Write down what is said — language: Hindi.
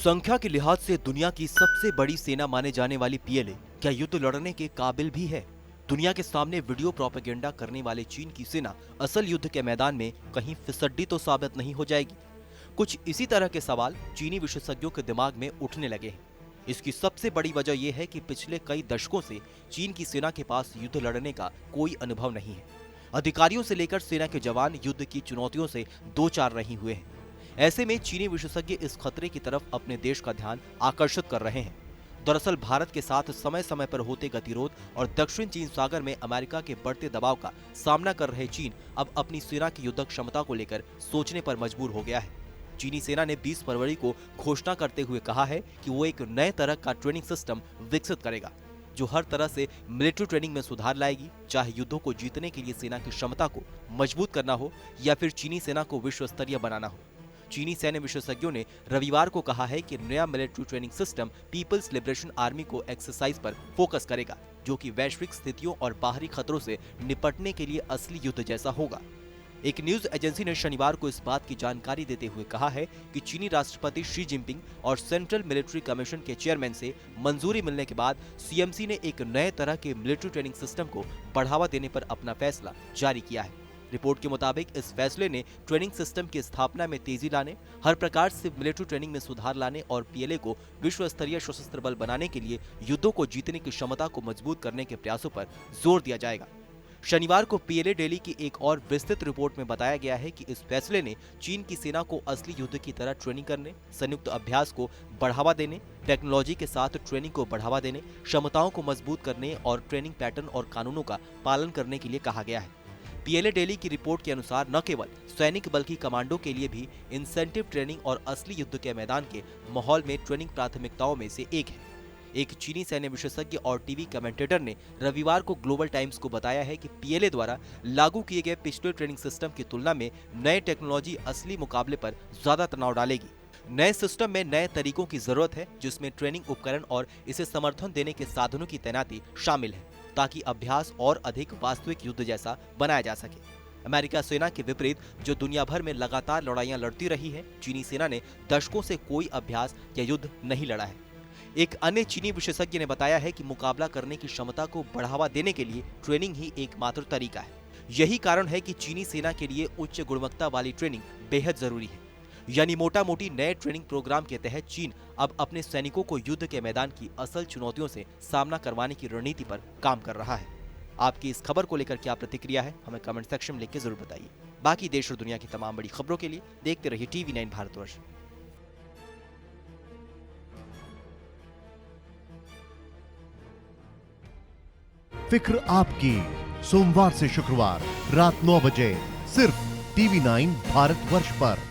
संख्या के लिहाज से दुनिया की सबसे बड़ी सेना माने जाने वाली पीएलए क्या युद्ध लड़ने के काबिल भी है? दुनिया के सामने वीडियो प्रोपेगेंडा करने वाले चीन की सेना असल युद्ध के मैदान में कहीं फिसड्डी तो साबित नहीं हो जाएगी? कुछ इसी तरह के सवाल चीनी विशेषज्ञों के दिमाग में उठने लगे हैं। इसकी सबसे बड़ी वजह यह है कि पिछले कई दशकों से चीन की सेना के पास युद्ध लड़ने का कोई अनुभव नहीं है। अधिकारियों से लेकर सेना के जवान युद्ध की चुनौतियों से दो चार नहीं हुए हैं। ऐसे में चीनी विशेषज्ञ इस खतरे की तरफ अपने देश का ध्यान आकर्षित कर रहे हैं। दरअसल भारत के साथ समय समय पर होते गतिरोध और दक्षिण चीन सागर में अमेरिका के बढ़ते दबाव का सामना कर रहे चीन अब अपनी सेना की युद्ध क्षमता को लेकर सोचने पर मजबूर हो गया है। चीनी सेना ने 20 फरवरी को घोषणा करते हुए कहा है कि वो एक नए तरह का ट्रेनिंग सिस्टम विकसित करेगा, जो हर तरह से मिलिट्री ट्रेनिंग में सुधार लाएगी, चाहे युद्धों को जीतने के लिए सेना की क्षमता को मजबूत करना हो या फिर चीनी सेना को विश्व स्तरीय बनाना हो। चीनी सैन्य विशेषज्ञों ने रविवार को कहा है कि नया military training system People's Liberation Army को एक्सरसाइज पर फोकस करेगा, जो कि वैश्विक स्थितियों और बाहरी खतरों से निपटने के लिए असली युद्ध जैसा होगा। एक न्यूज एजेंसी ने शनिवार को इस बात की जानकारी देते हुए कहा है कि चीनी राष्ट्रपति शी जिनपिंग और सेंट्रल मिलिट्री कमीशन के चेयरमैन से मंजूरी मिलने के बाद सीएमसी ने एक नए तरह के मिलिट्री ट्रेनिंग सिस्टम को बढ़ावा देने पर अपना फैसला जारी किया है। रिपोर्ट के मुताबिक इस फैसले ने ट्रेनिंग सिस्टम की स्थापना में तेजी लाने, हर प्रकार से मिलिट्री ट्रेनिंग में सुधार लाने और पीएलए को विश्व स्तरीय सशस्त्र बल बनाने के लिए युद्धों को जीतने की क्षमता को मजबूत करने के प्रयासों पर जोर दिया जाएगा। शनिवार को पीएलए डेली की एक और विस्तृत रिपोर्ट में बताया गया है कि इस फैसले ने चीन की सेना को असली युद्ध की तरह ट्रेनिंग करने, संयुक्त अभ्यास को बढ़ावा देने, टेक्नोलॉजी के साथ ट्रेनिंग को बढ़ावा देने, क्षमताओं को मजबूत करने और ट्रेनिंग पैटर्न और कानूनों का पालन करने के लिए कहा गया है। पीएलए डेली की रिपोर्ट के अनुसार न केवल सैनिक बल्कि कमांडो के लिए भी इंसेंटिव ट्रेनिंग और असली युद्ध के मैदान के माहौल में ट्रेनिंग प्राथमिकताओं में से एक है। एक चीनी सैन्य विशेषज्ञ और टीवी कमेंटेटर ने रविवार को ग्लोबल टाइम्स को बताया है कि पीएलए द्वारा लागू किए गए पिछले ट्रेनिंग सिस्टम की तुलना में नए टेक्नोलॉजी असली मुकाबले पर ज्यादा तनाव डालेगी। नए सिस्टम में नए तरीकों की जरूरत है, जिसमें ट्रेनिंग उपकरण और इसे समर्थन देने के साधनों की तैनाती शामिल है, ताकि अभ्यास और अधिक वास्तविक युद्ध जैसा बनाया जा सके। अमेरिका सेना के विपरीत, जो दुनिया भर में लगातार लड़ाइयां लड़ती रही है, चीनी सेना ने दशकों से कोई अभ्यास या युद्ध नहीं लड़ा है। एक अन्य चीनी विशेषज्ञ ने बताया है कि मुकाबला करने की क्षमता को बढ़ावा देने के लिए ट्रेनिंग ही एकमात्र तरीका है। यही कारण है कि चीनी सेना के लिए उच्च गुणवत्ता वाली ट्रेनिंग बेहद जरूरी है। यानी मोटा मोटी नए ट्रेनिंग प्रोग्राम के तहत चीन अब अपने सैनिकों को युद्ध के मैदान की असल चुनौतियों से सामना करवाने की रणनीति पर काम कर रहा है। आपकी इस खबर को लेकर क्या प्रतिक्रिया है, हमें कमेंट सेक्शन में लिख के जरूर बताइए। बाकी देश और दुनिया की तमाम बड़ी खबरों के लिए देखते रहिए TV9 भारतवर्ष। फिक्र आपकी, सोमवार से शुक्रवार रात 9 बजे सिर्फ TV9 भारतवर्ष पर।